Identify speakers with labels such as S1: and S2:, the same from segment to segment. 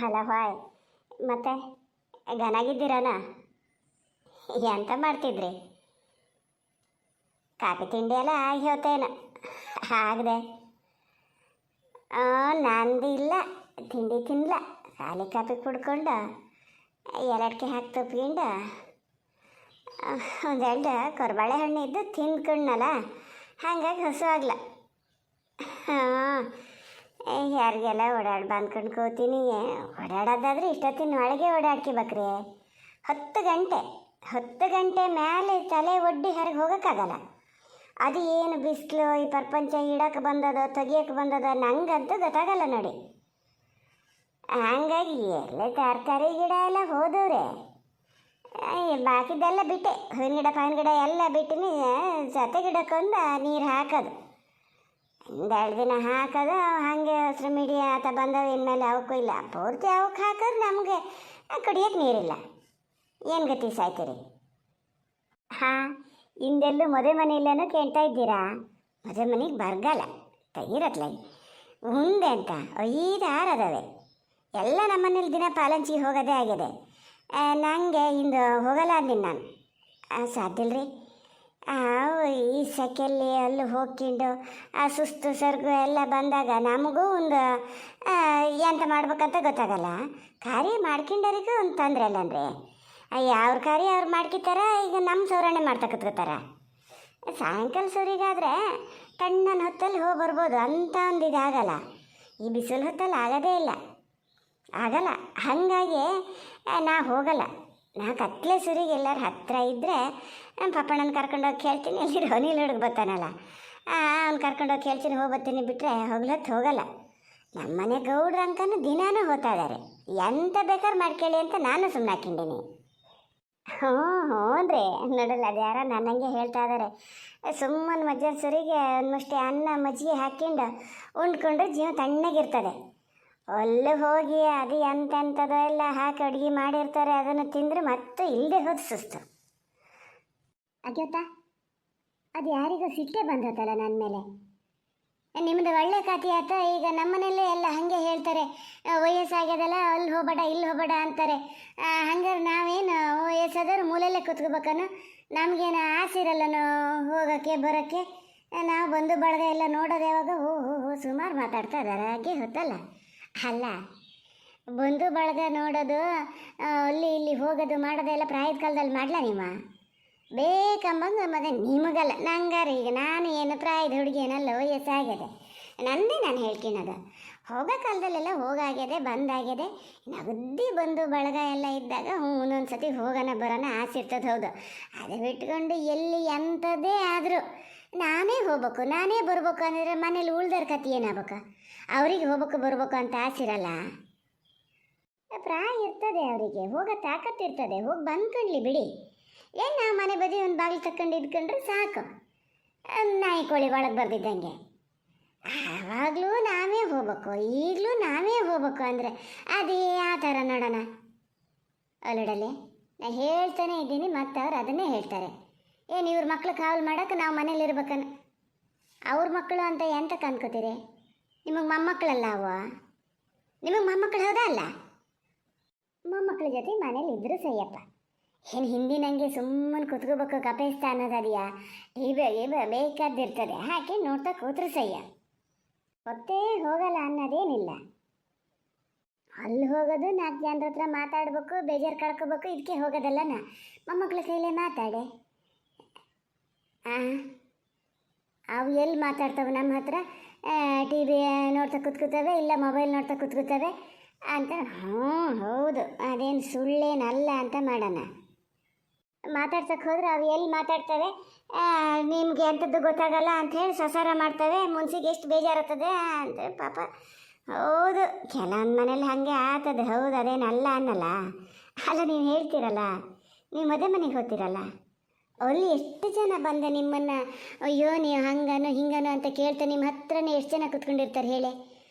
S1: ಅಲ್ಲ ಹಾಯ್. ಮತ್ತೆ ಗನಾಗಿದ್ದೀರನ? ಎಂತ ಮಾಡ್ತಿದ್ರಿ? ಕಾಫಿ ತಿಂಡಿ ಎಲ್ಲ ಆಗಿ ಹೋತೇನ? ಆಗದೆ ನಂದಿಲ್ಲ, ತಿಂಡಿ ತಿನ್ನಲ. ಖಾಲಿ ಕಾಫಿ ಕುಡ್ಕೊಂಡು ಎರಡಕ್ಕೆ ಹಾಕಿ ತಪ್ಕೊಂಡು ಒಂದೆರಡು ಕೊರಬಾಳೆ ಹಣ್ಣು ಇದ್ದು ತಿಂದ್ಕೊಂಡ್ನಲ್ಲ, ಹಾಗಾಗಿ ಹಸು ಆಗಲ್ಲ. ಹಾಂ, ಯಾರಿಗೆಲ್ಲ ಓಡಾಡಿ ಬಂದ್ಕೊಂಡು ಕೂತೀನಿ. ಓಡಾಡೋದಾದ್ರೆ ಇಷ್ಟೊತ್ತಿನ ಒಳಗೆ ಓಡಾಡ್ಕೋಬೇಕ್ರಿ. 10 ಗಂಟೆ ಮೇಲೆ ತಲೆ ಒಡ್ಡಿ ಹೊರಗೆ ಹೋಗೋಕ್ಕಾಗಲ್ಲ. ಅದು ಏನು ಬಿಸಿಲು, ಈ ಪ್ರಪಂಚ ಇಡಕ್ಕೆ ಬಂದದ ತೆಗಿಯೋಕೆ ಬಂದದ ನಂಗಂತೂ ಗೊತ್ತಾಗಲ್ಲ ನೋಡಿ. ಹಂಗಾಗಿ ಎಲ್ಲೇ ತರಕಾರಿ ಗಿಡ ಎಲ್ಲ ಹೋದವ್ರೆ, ಬಾಕಿದ್ದೆಲ್ಲ ಬಿಟ್ಟೆ. ಹೂವಿನ ಗಿಡ ಪಾವಿನ ಗಿಡ ಎಲ್ಲ ಬಿಟ್ಟಿನಿ. ಜೊತೆ ಗಿಡಕ್ಕೊಂದು ನೀರು ಹಾಕೋದು, ಒಂದೆರಡು ದಿನ ಹಾಕೋದು. ಹಾಗೆ ಹಸಿರು ಮಿಡಿ ಆತ ಬಂದವು, ಇನ್ಮೇಲೆ ಅವಕ್ಕೂ ಇಲ್ಲ. ಪೂರ್ತಿ ಅವಕ್ಕೆ ಹಾಕೋದು ನಮಗೆ ಕುಡಿಯೋಕೆ ನೀರಿಲ್ಲ. ಏನು ಗತಿ ಸಾಯ್ತೀರಿ? ಹಾಂ, ಹಿಂದೆಲ್ಲೂ ಮದುವೆ ಮನೆಯಲ್ಲೇನೋ ಕೇಳ್ತಾ ಇದ್ದೀರಾ? ಮದುವೆ ಮನೆಗೆ ಬರಗಾಲ ತೆಗಿರತ್ಲ ಮುಂದೆ ಅಂತ 5-6 ಅದಾವೆ. ಎಲ್ಲ ನಮ್ಮನೇಲಿ ದಿನ ಪಾಲಂಚಿ ಹೋಗೋದೇ ಆಗಿದೆ. ನನಗೆ ಇಂದು ಹೋಗಲ್ಲ ಅಂದಿನಿ ನಾನು. ಸಾಧ್ಯ ಇಲ್ರಿ. ಈ ಸೆಕೆಯಲ್ಲಿ ಅಲ್ಲಿ ಹೋಗ್ಕೊಂಡು ಸುಸ್ತು ಸರ್ಗು ಎಲ್ಲ ಬಂದಾಗ ನಮಗೂ ಒಂದು ಎಂತ ಮಾಡ್ಬೇಕಂತ ಗೊತ್ತಾಗಲ್ಲ. ಕಾರ್ಯ ಮಾಡ್ಕೊಂಡವ್ರಿಗೂ ಒಂದು ತೊಂದರೆ ಅಲ್ಲನ್ರಿ. ಅವ್ರ ಕಾರ್ಯ ಅವ್ರು ಮಾಡ್ಕೊತಾರ. ಈಗ ನಮ್ಮ ಸೌರಣೆ ಮಾಡ್ತಾ ಕೂತ್ಕೋತಾರ. ಸಾಯಂಕಾಲ ಸೂರಿಗಾದರೆ ತಣ್ಣನ ಹೊತ್ತಲ್ಲಿ ಹೋಗಿ ಬರ್ಬೋದು, ಅಂತ ಒಂದು ಇದಾಗಲ್ಲ. ಈ ಬಿಸಿಲು ಹೊತ್ತಲ್ಲಿ ಆಗೋದೇ ಇಲ್ಲ, ಆಗಲ್ಲ. ಹಾಗಾಗಿ ನಾ ಹೋಗಲ್ಲ. ನಾ ಕತ್ಲೆ ಸುರಿಗೆ ಎಲ್ಲರ ಹತ್ತಿರ ಇದ್ದರೆ ನಮ್ಮ ಪಪ್ಪಣ್ಣನ ಕರ್ಕೊಂಡೋಗಿ ಕೇಳ್ತೀನಿ. ಎಲ್ಲಿ ರೋನಿಲ್ ಹುಡುಗ ಬರ್ತಾನಲ್ಲ, ಅವ್ನು ಕರ್ಕೊಂಡೋಗಿ ಕೇಳ್ತೀನಿ, ಹೋಗ್ಬರ್ತೀನಿ. ಬಿಟ್ಟರೆ ಹೋಗ್ಲತ್ತು ಹೋಗಲ್ಲ. ನಮ್ಮನೆ ಗೌಡ್ರ ಅಂಕನೂ ದಿನಾನೂ ಹೋಗ್ತಾ ಇದ್ದಾರೆ. ಎಂತ ಬೇಕಾದ್ರೆ ಮಾಡ್ಕೊಳ್ಳಿ ಅಂತ ನಾನು ಸುಮ್ಮನೆ ಹಾಕಿದ್ದೀನಿ. ಹ್ಞೂ ರೀ, ನೋಡಲ್ಲ, ಅದು ಯಾರೋ ನನ್ನಂಗೆ ಹೇಳ್ತಾ ಇದ್ದಾರೆ. ಸುಮ್ಮನೆ ಮಧ್ಯಾಹ್ನ ಸುರಿಗೆ ಒಂದು ಮುಷ್ಟಿ ಅನ್ನ ಮಜ್ಜಿಗೆ ಹಾಕ್ಕೊಂಡು ಉಂಡ್ಕೊಂಡ್ರೆ ಜೀವ ತಣ್ಣಗಿರ್ತದೆ. ಅಲ್ಲಿ ಹೋಗಿ ಅದು ಎಂತೆಂಥದ್ದು ಎಲ್ಲ ಹಾಕಿ ಅಡುಗೆ ಮಾಡಿರ್ತಾರೆ, ಅದನ್ನು ತಿಂದರೆ ಮತ್ತೆ ಇಲ್ಲದೆ ಹೋದ ಸುಸ್ತು. ಅದ್ಯೋತಾ, ಅದು ಯಾರಿಗೂ ಸಿಟ್ಟೆ ಬಂದತ್ತಲ್ಲ ನನ್ನ ಮೇಲೆ. ನಿಮ್ಮದು ಒಳ್ಳೆ ಕಥೆ ಆತ. ಈಗ ನಮ್ಮನೆಯಲ್ಲೇ ಎಲ್ಲ ಹಾಗೆ ಹೇಳ್ತಾರೆ, ವಯಸ್ಸಾಗ್ಯದಲ್ಲ ಅಲ್ಲಿ ಹೋಗಬೇಡ ಇಲ್ಲಿ ಹೋಗಬೇಡ ಅಂತಾರೆ. ಹಂಗಾರೆ ನಾವೇನು ವಯಸ್ಸಾದವ್ರು ಮೂಲೆಯಲ್ಲೇ ಕೂತ್ಕೋಬೇಕನ್ನು? ನಮಗೇನು ಆಸೆ ಇರಲ್ಲನೋ ಹೋಗೋಕ್ಕೆ ಬರೋಕ್ಕೆ? ನಾವು ಬಂದು ಬಳಗ ಎಲ್ಲ ನೋಡೋದು ಯಾವಾಗ? ಸುಮಾರು ಮಾತಾಡ್ತಾ ಇದ್ದಾರೆ. ಹಾಗೆ ಹೊತ್ತಲ್ಲ ಅಲ್ಲ, ಬಂದು ಬಳಗ ನೋಡೋದು, ಅಲ್ಲಿ ಇಲ್ಲಿ ಹೋಗೋದು ಮಾಡೋದೆಲ್ಲ ಪ್ರಾಯದ ಕಾಲದಲ್ಲಿ ಮಾಡಲ ನಿಮ್ಮ? ಬೇಕಂಬಂಗೆ ಮತ್ತೆ ನಿಮಗಲ್ಲ, ನಂಗಾರ. ಈಗ ನಾನು ಏನು ಪ್ರಾಯದ ಹುಡುಗಿ ಏನಲ್ಲ, ವಯಸ್ಸಾಗ್ಯದೆ ನಂದೇ. ನಾನು ಹೇಳ್ಕೊಳೋದು ಹೋಗೋ ಕಾಲದಲ್ಲೆಲ್ಲ ಹೋಗಾಗ್ಯದೆ, ಬಂದಾಗ್ಯದೆ. ನಗದ್ದಿ ಬಂದು ಬಳಗ ಎಲ್ಲ ಇದ್ದಾಗ ಒಂದೊಂದು ಸತಿ ಹೋಗೋಣ ಬರೋಣ ಆಸೆ ಇರ್ತದೆ. ಹೌದು, ಅದು ಬಿಟ್ಕೊಂಡು ಎಲ್ಲಿ ಎಂಥದ್ದೇ ಆದರೂ ನಾನೇ ಹೋಗ್ಬೇಕು ನಾನೇ ಬರ್ಬೇಕು ಅಂದರೆ ಮನೇಲಿ ಉಳ್ದರ ಕತೆ ಏನಾಗ್ಬೇಕು? ಅವ್ರಿಗೆ ಹೋಗ್ಬೇಕು ಬರ್ಬೇಕು ಅಂತ ಆಸಿರಲ್ಲ. ಪ್ರಾಯ ಇರ್ತದೆ ಅವರಿಗೆ, ಹೋಗೋ ತಾಕತ್ತಿರ್ತದೆ. ಹೋಗಿ ಬಂದ್ಕೊಂಡ್ಲಿ ಬಿಡಿ. ಏನು ನಾವು ಮನೆ ಬದಿ ಒಂದು ಬಾಗಿಲು ತಕ್ಕೊಂಡು ಇದ್ಕೊಂಡ್ರೆ ಸಾಕು, ನಾಯಿ ಕೋಳಿ ಒಳಗೆ ಬರ್ದಿದ್ದಂಗೆ. ಆವಾಗಲೂ ನಾವೇ ಹೋಗ್ಬೇಕು, ಈಗಲೂ ನಾವೇ ಹೋಗ್ಬೇಕು ಅಂದರೆ ಅದೇ ಆ ಥರ ನೋಡೋಣ. ಅಲ್ಲಡಲೆ ನಾನು ಹೇಳ್ತಾನೆ ಇದ್ದೀನಿ, ಮತ್ತು ಅವ್ರು ಅದನ್ನೇ ಹೇಳ್ತಾರೆ. ಏನು ಇವ್ರ ಮಕ್ಳು ಕಾವಲು ಮಾಡೋಕೆ ನಾವು ಮನೇಲಿರ್ಬೇಕನ್ನ? ಅವ್ರ ಮಕ್ಕಳು ಅಂತ ಎಂತಕ್ಕೆ ಅನ್ಕೋತೀರಿ? ನಿಮಗೆ ಮೊಮ್ಮಕ್ಕಳಲ್ಲ ಅವ? ನಿಮಗೆ ಮೊಮ್ಮಕ್ಕಳು ಹೌದಾ ಅಲ್ಲ? ಮೊಮ್ಮಕ್ಕಳ ಜೊತೆ ಮನೇಲಿ ಇದ್ದರೂ ಸಯ್ಯಪ್ಪ. ಏನು ಹಿಂದಿನಂಗೆ ಸುಮ್ಮನೆ ಕುತ್ಕೋಬೇಕು ಕಪೇಸ್ತ ಅನ್ನೋದದೆಯಾ? ಬೇಕಾದಿರ್ತದೆ, ಹಾಕಿ ನೋಡ್ತಾ ಕೂತ್ರು ಸಯ್ಯ. ಹೊತ್ತೇ ಹೋಗಲ್ಲ ಅನ್ನೋದೇನಿಲ್ಲ. ಅಲ್ಲಿ ಹೋಗೋದು 4 ಜನರ ಹತ್ರ ಮಾತಾಡ್ಬೇಕು, ಬೇಜಾರು ಕಳ್ಕೊಬೇಕು, ಇದಕ್ಕೆ ಹೋಗೋದಲ್ಲ. ಮೊಮ್ಮಕ್ಕಳ ಕೈಲೇ ಮಾತಾಡೆ. ಅವು ಎಲ್ಲಿ ಮಾತಾಡ್ತವೆ ನಮ್ಮ ಹತ್ರ? ಟಿ ವಿ ನೋಡ್ತಾ ಕೂತ್ಕೋತವೆ, ಇಲ್ಲ ಮೊಬೈಲ್ ನೋಡ್ತಾ ಕೂತ್ಕೋತವೆ ಅಂತ. ಹೌದು, ಅದೇನು ಸುಳ್ಳೇನಲ್ಲ ಅಂತ ಮಾಡೋಣ. ಮಾತಾಡ್ಸಕ್ಕೆ ಹೋದ್ರೆ ಅವು ಎಲ್ಲಿ ಮಾತಾಡ್ತವೆ? ನಿಮಗೆ ಅಂಥದ್ದು ಗೊತ್ತಾಗಲ್ಲ ಅಂಥೇಳಿ ಸಸಾರ ಮಾಡ್ತವೆ. ಮುನ್ಸಿಗೆ ಎಷ್ಟು ಬೇಜಾರಾಗ್ತದೆ ಅಂತ ಪಾಪ. ಹೌದು, ಕೆಲವೊಂದು ಮನೇಲಿ ಹಾಗೆ ಆಗ್ತದೆ. ಹೌದು, ಅದೇನಲ್ಲ ಅನ್ನಲ್ಲ. ಅಲ್ಲ, ನೀವು ಹೇಳ್ತೀರಲ್ಲ, ನೀವು ಮದುವೆ ಮನೆಗೆ ಹೋಗ್ತೀರಲ್ಲ, ಅಲ್ಲಿ ಎಷ್ಟು ಜನ ಬಂದ ನಿಮ್ಮನ್ನು ಅಯ್ಯೋ ನೀವು ಹಂಗನು ಹಿಂಗನು ಅಂತ ಕೇಳ್ತಾ ನಿಮ್ಮ ಹತ್ರನೇ ಎಷ್ಟು ಜನ ಕೂತ್ಕೊಂಡಿರ್ತಾರೆ ಹೇಳಿ?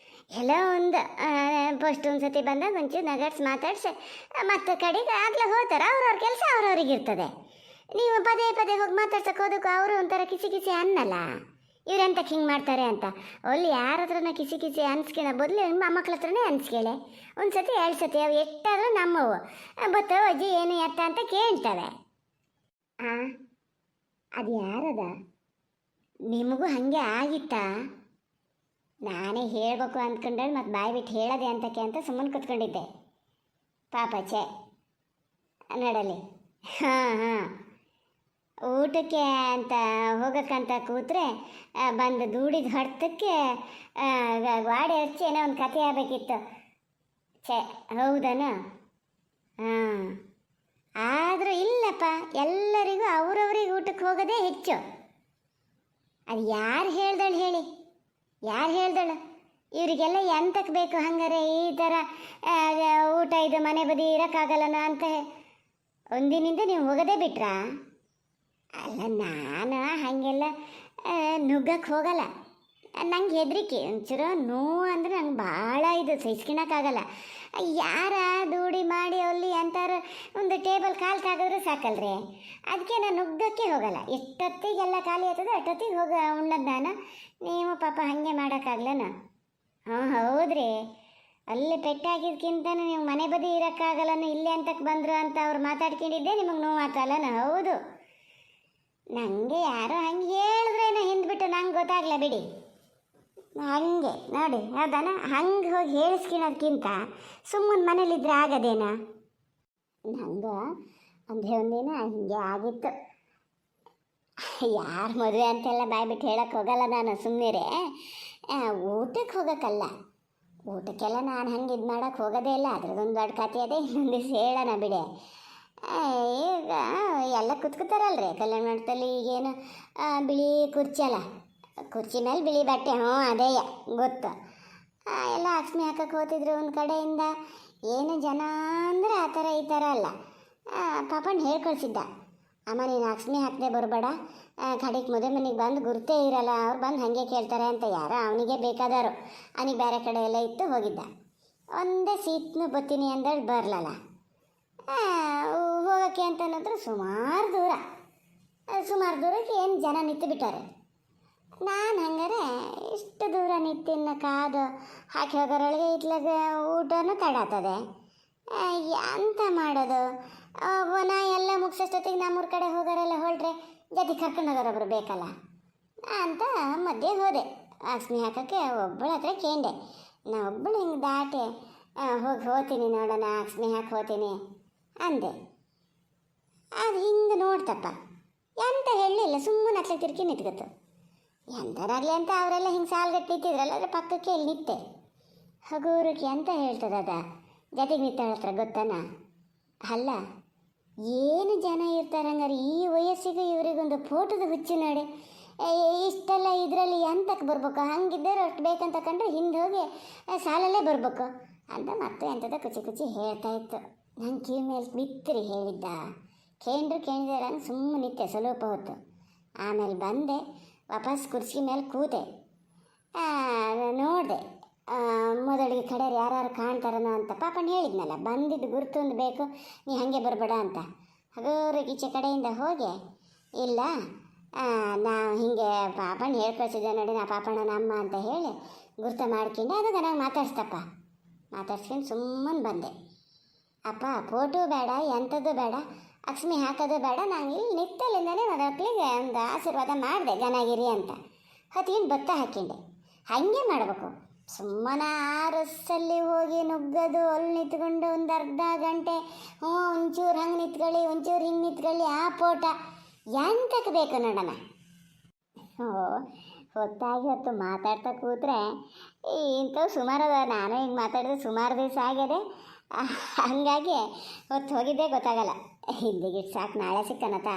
S1: ಎಲ್ಲ ಒಂದು ಫಸ್ಟ್ ಒಂದು ಸತಿ ಬಂದಾಗ ಒಂಚೂರು ನಗಾಡ್ಸಿ ಮಾತಾಡ್ಸಿ ಮತ್ತೆ ಕಡೆಗೆ ಆಗಲೇ ಹೋಗ್ತಾರೆ. ಅವ್ರವ್ರ ಕೆಲಸ ಅವ್ರವ್ರಿಗೆ ಇರ್ತದೆ. ನೀವು ಪದೇ ಪದೇ ಹೋಗಿ ಮಾತಾಡ್ಸಕ್ಕೆ ಹೋದಕ್ಕೂ ಅವರು ಒಂಥರ ಕಿಸಿ ಕಿಸಿ ಅನ್ನಲ್ಲ. ಇವ್ರೆಂತಕ್ಕೆ ಹಿಂಗೆ ಮಾಡ್ತಾರೆ ಅಂತ. ಅಲ್ಲಿ ಯಾರ ಹತ್ರನ ಕಿಸಿ ಕಿಸಿ ಅನ್ಸ್ಕಿನ ಬದಲು ಮೊಮ್ಮಕ್ಳ ಹತ್ರನೇ ಅನ್ಸ್ಕೇಳೆ. ಒಂದು ಸತಿ 2 ಸತಿ ಅವು ಎಷ್ಟಾದರೂ ನಮ್ಮವು ಬತ್ತವ ಅಜ್ಜಿ ಏನು ಎತ್ತ ಅಂತ ಕೇಳ್ತವೆ. ಅದು ಯಾರದ? ನಿಮಗೂ ಹಾಗೆ ಆಗಿತ್ತಾ? ನಾನೇ ಹೇಳಬೇಕು ಅಂದ್ಕೊಂಡೆ, ಮತ್ತು ಬಾಯಿ ಬಿಟ್ಟು ಹೇಳೋದೆ ಅಂತಕ್ಕೆ ಅಂತ ಸುಮ್ಮನೆ ಕೂತ್ಕೊಂಡಿದ್ದೆ. ಪಾಪ ಛೇ ನಡಲಿ. ಹಾಂ ಊಟಕ್ಕೆ ಅಂತ ಹೋಗೋಕ್ಕಂತ ಕೂತ್ರೆ ಬಂದು ದೂಡಿದ ಹೊಡೆತಕ್ಕೆ ಗಾಡಿ ಹಚ್ಚಿ ಏನೋ ಒಂದು ಕತೆ ಆಗಬೇಕಿತ್ತು. ಛೇ ಹೌದನ? ಹಾಂ ಆದರೂ ಇಲ್ಲಪ್ಪ, ಎಲ್ಲರಿಗೂ ಅವ್ರವ್ರಿಗೆ ಊಟಕ್ಕೆ ಹೋಗೋದೇ ಹೆಚ್ಚು. ಅದು ಯಾರು ಹೇಳ್ದಳು ಹೇಳಿ, ಯಾರು ಹೇಳ್ದಳು? ಇವರಿಗೆಲ್ಲ ಎಂತಕ್ಕೆ ಬೇಕು ಹಂಗಾರೆ ಈ ಥರ ಊಟ ಇದು ಮನೆ ಬದಿ ಇರೋಕ್ಕಾಗಲ್ಲನ ಅಂತ ಒಂದಿನಿಂದ ನೀವು ಹೋಗೋದೇ ಬಿಟ್ರಾ? ಅಲ್ಲ ನಾನು ಹಾಗೆಲ್ಲ ನುಗ್ಗಕ್ಕೆ ಹೋಗಲ್ಲ. ನಂಗೆ ಹೆದರಿಕೆ, ಒಂಚೂರು ನೋವು ಅಂದರೆ ನಂಗೆ ಭಾಳ ಇದು ಸಹಿಸ್ಕೊಳಕ್ಕಾಗಲ್ಲ. ಯಾರ ದೂಡಿ ಮಾಡಿ ಅಲ್ಲಿ ಅಂತಾರು ಒಂದು ಟೇಬಲ್ ಕಾಲು ಕಾಗಿದ್ರೆ ಸಾಕಲ್ರಿ, ಅದಕ್ಕೆ ನಾನು ನುಗ್ಗಕ್ಕೆ ಹೋಗಲ್ಲ. ಎಷ್ಟೊತ್ತಿಗೆಲ್ಲ ಖಾಲಿ ಆಗ್ತದೆ ಅಷ್ಟೊತ್ತಿಗೆ ಹೋಗಿ ಉಣ್ಣದು ನಾನು. ನೀವು ಪಾಪ ಹಾಗೆ ಮಾಡೋಕ್ಕಾಗ್ಲನ? ಹೌದ್ರಿ, ಅಲ್ಲಿ ಪೆಟ್ಟಾಗಿದ್ಕಿಂತ ನೀವು ಮನೆ ಬದಿ ಇರೋಕ್ಕಾಗಲ್ಲನು ಇಲ್ಲೇ ಅಂತಕ್ಕೆ ಬಂದರು ಅಂತ ಅವ್ರು ಮಾತಾಡ್ಕೊಂಡಿದ್ದೆ ನಿಮಗೆ ನೋವು ಆಗ್ತಲ್ಲನ? ಹೌದು, ನನಗೆ ಯಾರೋ ಹಂಗೆ ಹೇಳಿದ್ರೇನೋ ಹಿಂದ್ಬಿಟ್ಟು ನಂಗೆ ಗೊತ್ತಾಗಲ್ಲ ಬಿಡಿ. ಹಂಗೆ ನೋಡಿ ಹೌದಾನ, ಹಂಗೆ ಹೋಗಿ ಹೇಳಿಸ್ಕೊಳೋದ್ಕಿಂತ ಸುಮ್ಮನೆ ಮನೇಲಿದ್ರೆ ಆಗೋದೇನ? ನಂದು ಒಂದಿನ ಹಿಂಗೆ ಆಗಿತ್ತು. ಯಾರು ಮದುವೆ ಅಂತೆಲ್ಲ ಬಾಯ್ಬಿಟ್ಟು ಹೇಳೋಕ್ಕೆ ಹೋಗಲ್ಲ ನಾನು, ಸುಮ್ಮನೆ ಊಟಕ್ಕೆ ಹೋಗೋಕ್ಕಲ್ಲ. ಊಟಕ್ಕೆಲ್ಲ ನಾನು ಹಂಗೆ ಇದು ಮಾಡೋಕ್ಕೆ ಹೋಗೋದೇ ಇಲ್ಲ. ಅದ್ರದ್ದೊಂದು ದೊಡ್ಡ ಕತೆ ಅದೇ, ಇನ್ನೊಂದು ದಿವಸ ಹೇಳೋಣ ಬಿಡೆ. ಈಗ ಎಲ್ಲ ಕುತ್ಕೋತಾರಲ್ರಿ ಕಲ್ಯಾಣ ಮಂಟಪದಲ್ಲಿ. ಈಗೇನು ಬಿಳಿ ಕುರ್ಚಿ ಅಲ್ಲ, ಕುರ್ಚಿ ಮೇಲೆ ಬಿಳಿ ಬಟ್ಟೆ, ಅದೇ ಗೊತ್ತು. ಎಲ್ಲ ಅಕ್ಷ್ಮಿ ಹಾಕಕ್ಕೆ ಹೋಗ್ತಿದ್ರು ಒಂದು ಕಡೆಯಿಂದ. ಏನು ಜನ ಅಂದರೆ ಆ ಥರ ಈ ಥರ ಅಲ್ಲ. ಪಾಪಣ್ಣ ಹೇಳ್ಕೊಳ್ಸಿದ್ದ, ಅಮ್ಮ ನೀನು ಅಕ್ಷ್ಮಿ ಹಾಕದೆ ಬರಬೇಡ, ಕಡೆಗೆ ಮದುವೆ ಮನೆಗೆ ಬಂದು ಗುರ್ತೇ ಇರಲ್ಲ, ಅವ್ರು ಬಂದು ಹಾಗೆ ಕೇಳ್ತಾರೆ ಅಂತ. ಯಾರೋ ಅವನಿಗೆ ಬೇಕಾದರು, ಅವನಿಗೆ ಬೇರೆ ಕಡೆ ಎಲ್ಲ ಇತ್ತು ಹೋಗಿದ್ದ. ಒಂದೇ ಸೀಟ್ನು ಬತ್ತೀನಿ ಅಂದೇಳಿ ಬರಲಲ್ಲ. ಹೋಗೋಕ್ಕೆ ಅಂತ ಅನ್ನೋದ್ರೆ ಸುಮಾರು ದೂರಕ್ಕೆ ಏನು ಜನ ನಿಂತು ಬಿಟ್ಟಾರೆ. ನಾನು ಹಂಗಾರೆ ಇಷ್ಟು ದೂರ ನಿಂತಿನ ಕಾದು ಹಾಕಿ ಹೋಗೋರೊಳಗೆ ಇತ್ಲಾಗ ಊಟನೂ ತಡಾತದೆ. ಎಂತ ಮಾಡೋದು? ನಾ ಎಲ್ಲ ಮುಗಿಸೋಷ್ಟೊತ್ತಿಗೆ ನಮ್ಮೂರ ಕಡೆ ಹೋಗೋರೆಲ್ಲ ಹೊರಟ್ರೆ ಜೊತೆ ಕರ್ಕೊಂಡು ಹೋಗೋರೊಬ್ರು ಬೇಕಲ್ಲ ಅಂತ ಮಧ್ಯೆ ಹೋದೆ ಅಕ್ಷ್ಮಿ ಹಾಕೋಕ್ಕೆ. ಒಬ್ಬಳ ಹತ್ರ ಕೇಂಡೆ, ನಾ ಒಬ್ಬಳು ಹಿಂಗೆ ದಾಟೆ ಹೋಗ್ತೀನಿ ನೋಡೋಣ ಅಕ್ಷ್ಮಿ ಹಾಕಿ ಹೋಗ್ತೀನಿ ಅಂದೆ. ಅದು ಹಿಂಗೆ ನೋಡ್ತಪ್ಪ, ಎಂತ ಹೇಳಲಿಲ್ಲ, ಸುಮ್ಮನೆ ಹತ್ಲೆ ತಿರ್ಕಿ ನಿಂತ್ಕೊತು. ಎಂಥರಾಗಲಿ ಅಂತ ಅವರೆಲ್ಲ ಹಿಂಗೆ ಸಾಲ್ಗಟ್ಟು ನಿಂತಿದ್ರಲ್ಲ, ಅದ್ರ ಪಕ್ಕಕ್ಕೆ ಇಲ್ಲಿ ನಿಂತೆ. ಹಗೂರಕ್ಕೆ ಅಂತ ಹೇಳ್ತದ ಜೊತೆಗೆ ನಿಂತಾಳ ಹತ್ರ ಗೊತ್ತಾನ? ಅಲ್ಲ ಏನು ಜನ ಇರ್ತಾರೆ ಹಂಗಾರೆ ಈ ವಯಸ್ಸಿಗೆ ಇವರಿಗೊಂದು ಫೋಟೋದ ಹುಚ್ಚು ನೋಡಿ. ಇಷ್ಟೆಲ್ಲ ಇದರಲ್ಲಿ ಎಂತಕ್ಕೆ ಬರ್ಬೇಕು? ಹಂಗಿದ್ದರೆ ಅಷ್ಟು ಬೇಕಂತ ಕಂಡ್ರೆ ಹಿಂದೆ ಹೋಗಿ ಸಾಲಲ್ಲೇ ಬರಬೇಕು ಅಂತ ಮತ್ತೆ ಎಂಥದ ಕುಚಿ ಹೇಳ್ತಾ ಇತ್ತು. ನಂಗೆ ಕಿವಿ ಮೇಲೆ ಬಿತ್ತರಿ ಹೇಳಿದ್ದ. ಕೇಳಿದಾರ ಸುಮ್ಮನೆ ನಿಂತೆ ಸ್ವಲ್ಪ ಹೊತ್ತು. ಆಮೇಲೆ ಬಂದೆ, ವಾಪಸ್ ಕುರ್ಚಿ ಮೇಲೆ ಕೂತೆ. ನೋಡಿದೆ ಮೊದಲಿಗೆ ಕಡೆಯವ್ರು ಯಾರು ಕಾಣ್ತಾರನೋ ಅಂತ. ಪಾಪಣ್ಣ ಹೇಳಿದ್ನಲ್ಲ, ಬಂದಿದ್ದು ಗುರುತೊಂದು ಬೇಕು, ನೀ ಹಾಗೆ ಬರಬೇಡ ಅಂತ. ಹಾಗೂರಿಗೆ ಈಚೆ ಕಡೆಯಿಂದ ಹೋಗಿ, ಇಲ್ಲ ನಾವು ಹೀಗೆ ಪಾಪಣ್ಣ ಹೇಳ್ಕೊಳ್ಸಿದ್ದೆ ನೋಡಿ, ನಾ ಪಾಪಣ್ಣನ ಅಮ್ಮ ಅಂತ ಹೇಳಿ ಗುರ್ತ ಮಾಡ್ಕೊಂಡು ಅದಕ್ಕೆ ನಂಗೆ ಮಾತಾಡ್ಸ್ಕೊಂಡು ಸುಮ್ಮನೆ ಬಂದೆ. ಅಪ್ಪ ಫೋಟೋ ಬೇಡ, ಎಂಥದ್ದು ಬೇಡ, ಅಕ್ಷ್ಮಿ ಹಾಕೋದು ಬೇಡ, ನಾನು ಇಲ್ಲಿ ನಿತ್ತಲಿಂದಲೇ ಮಕ್ಕಳಿಗೆ ಒಂದು ಆಶೀರ್ವಾದ ಮಾಡಿದೆ ಗನಾಗಿರಿ ಅಂತ. ಹೊತ್ತಿಗೆ ಭತ್ತ ಹಾಕ್ಕೊಂಡೆ. ಹಾಗೆ ಮಾಡಬೇಕು, ಸುಮ್ಮನೆ ಆರಸ್ಸಲ್ಲಿ ಹೋಗಿ ನುಗ್ಗೋದು, ಅಲ್ಲಿ ನಿಂತ್ಕೊಂಡು ಒಂದು ಅರ್ಧ ಗಂಟೆ ಒಂಚೂರು ಹಂಗೆ ನಿಂತ್ಕೊಳ್ಳಿ, ಒಂಚೂರು ಹಿಂಗೆ ನಿಂತ್ಕೊಳ್ಳಿ, ಆ ಫೋಟ ಎಂತಕ್ಕೆ ಬೇಕು ನೋಡೋಣ. ಹೊತ್ತಾಗಿ ಹೊತ್ತು ಮಾತಾಡ್ತಾ ಕೂತ್ರೆ ಇಂಥವು ಸುಮಾರು ಅದ. ನಾನು ಹಿಂಗೆ ಮಾತಾಡಿದ್ರೆ ಸುಮಾರು ದಿವಸ ಆಗಿದೆ, ಹಾಗಾಗಿ ಹೊತ್ತು ಹೋಗಿದ್ದೇ ಗೊತ್ತಾಗಲ್ಲ. ಹಿಂದಿಗಿಟ್ಟು ಸಾಕು, ನಾಳೆ ಸಿಕ್ಕನತ್ತ.